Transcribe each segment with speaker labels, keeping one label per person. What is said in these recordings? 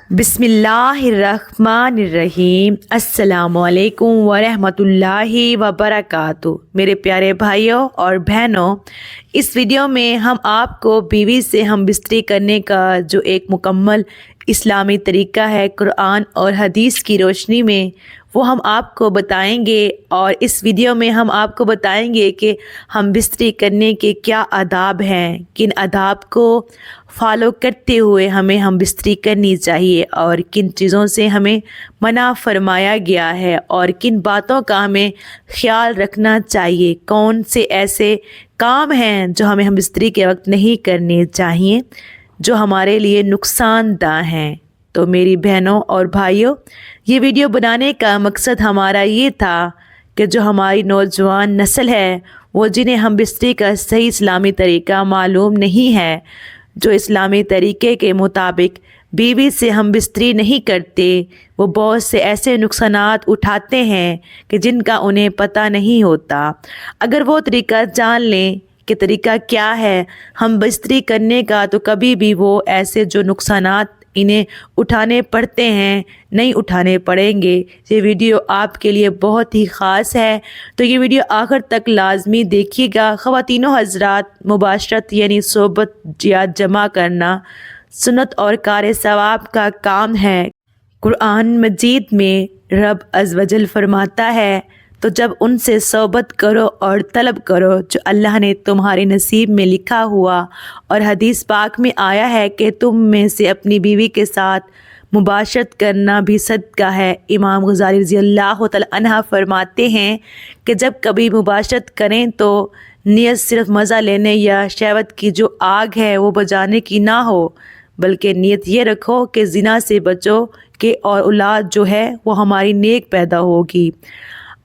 Speaker 1: बिस्मिल्लाहिर्रहमानिर्रहीम। अस्सलामुअलैकुम वरहमतुल्लाहि वबरकातुहू। मेरे प्यारे भाइयों और बहनों, इस वीडियो में हम आपको बीवी से हम बिस्तरी करने का जो एक मुकम्मल इस्लामी तरीका है कुरान और हदीस की रोशनी में, वो हम आपको बताएंगे। और इस वीडियो में हम आपको बताएंगे कि हम बिस्तरी करने के क्या आदाब हैं, किन आदाब को फॉलो करते हुए हमें हम बिस्तरी करनी चाहिए और किन चीज़ों से हमें मना फरमाया गया है और किन बातों का हमें ख्याल रखना चाहिए। कौन से ऐसे काम हैं जो हमें हम बिस्तरी के वक्त नहीं करने चाहिए, जो हमारे लिए नुकसानदा हैं। तो मेरी बहनों और भाइयों, ये वीडियो बनाने का मकसद हमारा ये था कि जो हमारी नौजवान नस्ल है, वो जिन्हें हम बिस्तरी का सही इस्लामी तरीका मालूम नहीं है, जो इस्लामी तरीके के मुताबिक बीवी से हम बिस्तरी नहीं करते, वो बहुत से ऐसे नुकसानात उठाते हैं कि जिनका उन्हें पता नहीं होता। अगर वो तरीका जान लें कि तरीका क्या है हम बिस्तरी करने का, तो कभी भी वो ऐसे जो नुकसानात इन्हें उठाने पड़ते हैं नहीं उठाने पड़ेंगे। ये वीडियो आपके लिए बहुत ही ख़ास है, तो ये वीडियो आखिर तक लाजमी देखिएगा। ख़वातीनो हज़रात, मुबाशरत यानी सोबत या जमा करना सुन्नत और कार सवाब का काम है। कुरान मजीद में रब अज़्ज़ वजल फरमाता है, तो जब उनसे सोबत करो और तलब करो जो अल्लाह ने तुम्हारे नसीब में लिखा हुआ। और हदीस पाक में आया है कि तुम में से अपनी बीवी के साथ मुबाशरत करना भी सदका है। इमाम गज़ाली रज़ियल्लाहु तआला अन्हा फरमाते हैं कि जब कभी मुबाशरत करें तो नियत सिर्फ मज़ा लेने या शहवत की जो आग है वो बुझाने की ना हो, बल्कि नियत ये रखो कि ज़िना से बचो कि और औलाद जो है वो हमारी नेक पैदा होगी।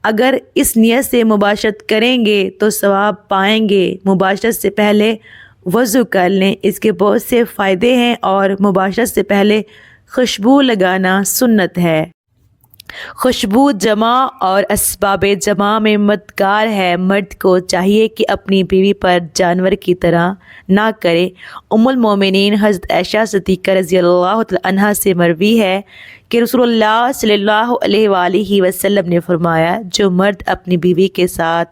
Speaker 1: अगर इस नियत से मुबाशरत करेंगे तो सवाब पाएंगे। मुबाशरत से पहले वज़ू कर लें, इसके बहुत से फ़ायदे हैं। और मुबाशरत से पहले खुशबू लगाना सुन्नत है। खुशबू जमा और असबाब जमा में मददगार है। मर्द को चाहिए कि अपनी बीवी पर जानवर की तरह ना करे। उम्मुल मोमिनीन हज़रत आयशा सिद्दीक़ा रज़ियल्लाहु तआला अन्हा से मरवी है कि रसूलुल्लाह सल्लल्लाहु अलैहि वसल्लम ने फरमाया, जो मर्द अपनी बीवी के साथ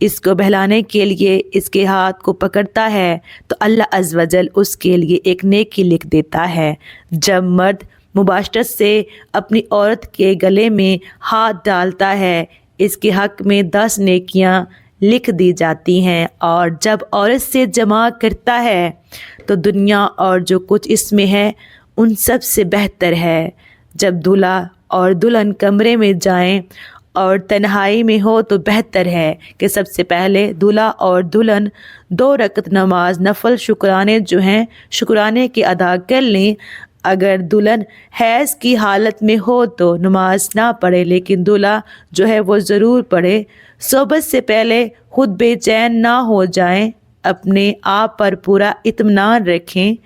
Speaker 1: इसको बहलाने के लिए इसके हाथ को पकड़ता है तो अल्लाह अज़्ज़ वजल उसके लिए एक नेकी लिख देता है। जब मर्द मुबाशरत से अपनी औरत के गले में हाथ डालता है, इसके हक़ में 10 नेकियां लिख दी जाती हैं। और जब औरत से जमा करता है तो दुनिया और जो कुछ इसमें है उन सब से बेहतर है। जब दूल्हा और दुल्हन कमरे में जाएं और तन्हाई में हो तो बेहतर है कि सबसे पहले दूल्हा और दुल्हन 2 रकत नमाज नफल शुक्राने जो हैं शुक्राने के अदा कर लें। अगर दुल्हन हैज़ की हालत में हो तो नमाज ना पढ़े, लेकिन दूल्हा जो है वो ज़रूर पढ़े। सोबत से पहले खुद बेचैन ना हो जाएं, अपने आप पर पूरा इत्मीनान रखें,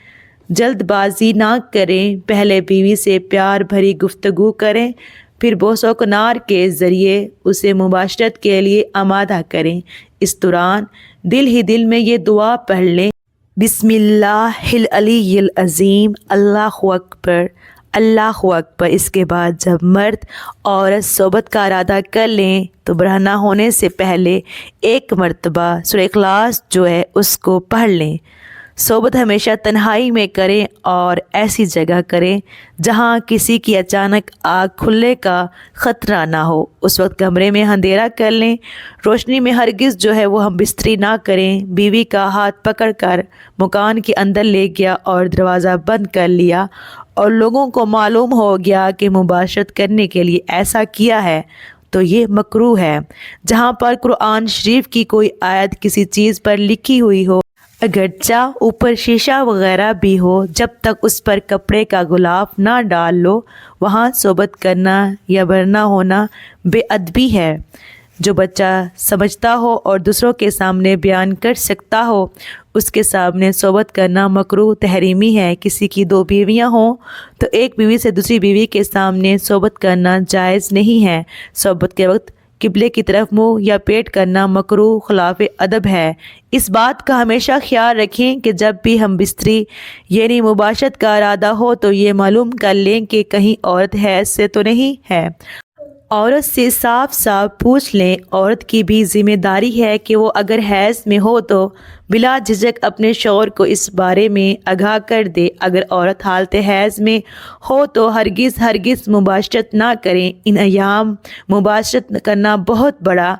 Speaker 1: जल्दबाजी ना करें। पहले बीवी से प्यार भरी गुफ्तगू करें, फिर बोसोकनार के ज़रिए उसे मुबाशरत के लिए आमादा करें। इस दौरान दिल ही दिल में ये दुआ पढ़ लें, बिस्मिल्लाहिल अलीय्यिल अज़ीम, अल्लाहु अकबर, अल्लाहु अकबर। इसके बाद जब मर्द औरत सोबत का इरादा कर लें तो बरहना होने से पहले 1 मरतबा सूरह इखलास जो है उसको पढ़ लें। सोबत हमेशा तन्हाई में करें और ऐसी जगह करें जहां किसी की अचानक आग खुलने का ख़तरा ना हो। उस वक्त कमरे में अंधेरा कर लें। रोशनी में हरगिज़ जो है वो हम बिस्तरी ना करें। बीवी का हाथ पकड़कर मकान के अंदर ले गया और दरवाज़ा बंद कर लिया और लोगों को मालूम हो गया कि मुबाशरत करने के लिए ऐसा किया है तो ये मकरूह है। जहाँ पर कुरान शरीफ की कोई आयत किसी चीज़ पर लिखी हुई हो, अगरचा ऊपर शीशा वगैरह भी हो, जब तक उस पर कपड़े का गुलाफ ना डाल लो, वहाँ सोबत करना या भरना होना बेअदबी है। जो बच्चा समझता हो और दूसरों के सामने बयान कर सकता हो, उसके सामने सोबत करना मकरूह तहरीमी है। किसी की 2 बीवियाँ हों तो एक बीवी से दूसरी बीवी के सामने सोबत करना जायज़ नहीं है। सोबत के वक्त قبلے کی طرف منہ یا پیٹ کرنا مکروہ خلاف ادب ہے۔ اس بات کا ہمیشہ خیال رکھیں کہ جب بھی ہم بستری یعنی مباشرت کا ارادہ ہو تو یہ معلوم کر لیں کہ کہیں عورت حیض سے تو نہیں ہے۔ عورت سے صاف صاف پوچھ لیں۔ عورت کی بھی ذمہ داری ہے کہ وہ اگر حیض میں ہو تو بلا جھجک اپنے شوہر کو اس بارے میں آگاہ کر دے۔ اگر عورت حالت حیض میں ہو تو ہرگز مباشرت نہ کریں۔ ان ایام مباشرت کرنا بہت بڑا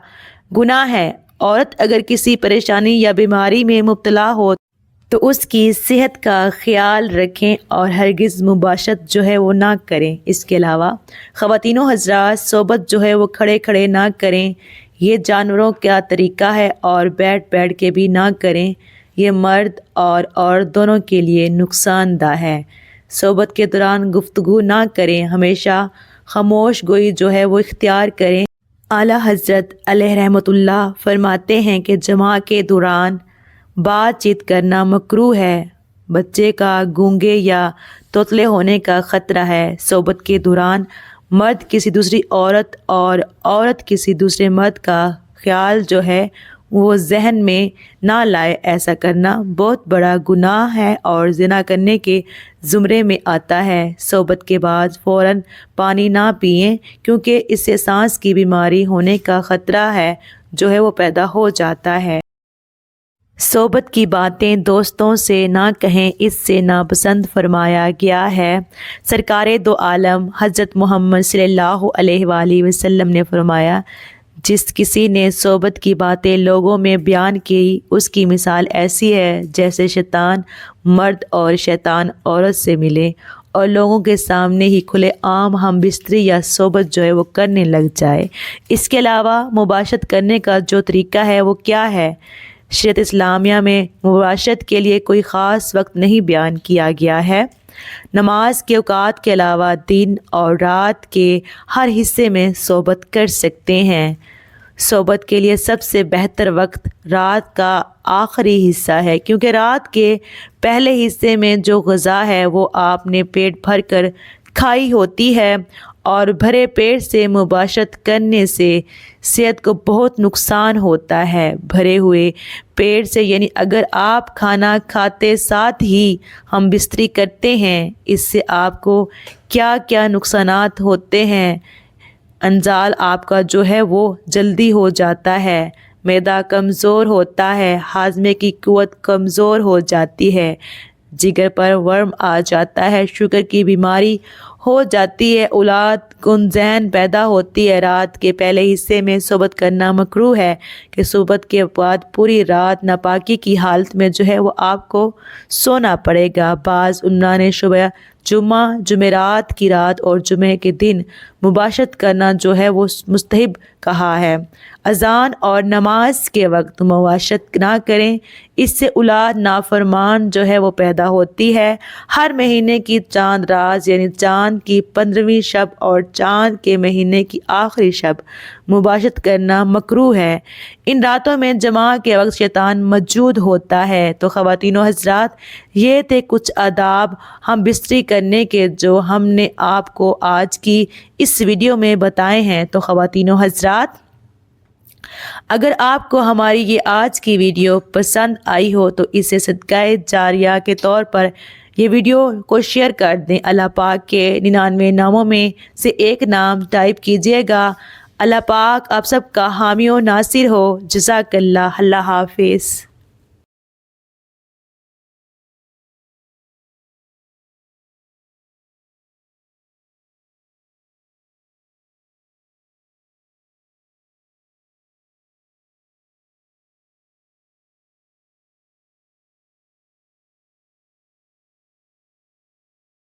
Speaker 1: گناہ ہے۔ عورت اگر کسی پریشانی یا بیماری میں مبتلا ہو تو اس کی صحت کا خیال رکھیں اور ہرگز مباشرت جو ہے وہ نہ کریں۔ اس کے علاوہ خواتین و حضرات صحبت جو ہے وہ کھڑے نہ کریں۔ یہ جانوروں کا طریقہ ہے اور بیٹھ کے بھی نہ کریں۔ یہ مرد اور عورت دونوں کے لیے نقصان دہ ہے۔ صحبت کے دوران گفتگو نہ کریں، ہمیشہ خاموش گوئی جو ہے وہ اختیار کریں۔ اعلیٰ حضرت علیہ رحمۃ اللہ فرماتے ہیں کہ جماع کے دوران بات چیت کرنا مکروہ ہے۔ بچے کا گونگے یا توتلے ہونے کا خطرہ ہے۔ صحبت کے دوران مرد کسی دوسری عورت اور عورت کسی دوسرے مرد کا خیال جو ہے وہ ذہن میں نہ لائے۔ ایسا کرنا بہت بڑا گناہ ہے اور زنا کرنے کے زمرے میں آتا ہے۔ صحبت کے بعد فوراً پانی نہ پئیں کیونکہ اس سے سانس کی بیماری ہونے کا خطرہ ہے جو ہے وہ پیدا ہو جاتا ہے۔ صحبت کی باتیں دوستوں سے نہ کہیں، اس سے ناپسند فرمایا گیا ہے۔ سرکار دو عالم حضرت محمد صلی اللہ علیہ وآلہ وسلم نے فرمایا، جس کسی نے صحبت کی باتیں لوگوں میں بیان کی، اس کی مثال ایسی ہے جیسے شیطان مرد اور شیطان عورت سے ملے اور لوگوں کے سامنے ہی کھلے عام ہم بستری یا صحبت جو ہے وہ کرنے لگ جائے۔ اس کے علاوہ مباشرت کرنے کا جو طریقہ ہے وہ کیا ہے؟ شریعت اسلامیہ میں مباشرت کے لیے کوئی خاص وقت نہیں بیان کیا گیا ہے۔ نماز کے اوقات کے علاوہ دن اور رات کے ہر حصے میں صحبت کر سکتے ہیں۔ صحبت کے لیے سب سے بہتر وقت رات کا آخری حصہ ہے، کیونکہ رات کے پہلے حصے میں جو غذا ہے وہ آپ نے پیٹ بھر کر کھائی ہوتی ہے اور بھرے پیٹ سے مباشرت کرنے سے صحت کو بہت نقصان ہوتا ہے۔ بھرے ہوئے پیٹ سے یعنی اگر آپ کھانا کھاتے ساتھ ہی ہم بستری کرتے ہیں، اس سے آپ کو کیا کیا نقصانات ہوتے ہیں۔ انزال آپ کا جو ہے وہ جلدی ہو جاتا ہے، معدہ کمزور ہوتا ہے، ہاضمے کی قوت کمزور ہو جاتی ہے، جگر پر ورم آ جاتا ہے، شوگر کی بیماری ہو جاتی ہے، اولاد کن ذہن پیدا ہوتی ہے۔ رات کے پہلے حصے میں صحبت کرنا مکروہ ہے کہ صحبت کے بعد پوری رات ناپاکی کی حالت میں جو ہے وہ آپ کو سونا پڑے گا۔ بعض علماء نے شبہ جمعہ، جمعرات کی رات اور جمعے کے دن مباشرت کرنا جو ہے وہ مستحب کہا ہے۔ اذان اور نماز کے وقت مباشرت نہ کریں، اس سے اولاد نافرمان جو ہے وہ پیدا ہوتی ہے۔ ہر مہینے کی چاند رات یعنی چاند کی 15ویں شب اور چاند کے مہینے کی آخری شب مباشرت کرنا مکروہ ہے۔ ان راتوں میں جمعہ کے وقت شیطان موجود ہوتا ہے۔ تو خواتین و حضرات، یہ تھے کچھ آداب ہم بستری کرنے کے جو ہم نے آپ کو آج کی اس ویڈیو میں بتائے ہیں۔ تو خواتین و حضرات، اگر آپ کو ہماری یہ آج کی ویڈیو پسند آئی ہو تو اسے صدقہ جاریہ کے طور پر یہ ویڈیو کو شیئر کر دیں۔ اللہ پاک کے 99 ناموں میں سے ایک نام ٹائپ کیجیے گا۔ اللہ پاک آپ سب کا حامی و ناصر ہو۔ جزاک اللہ۔ اللہ حافظ۔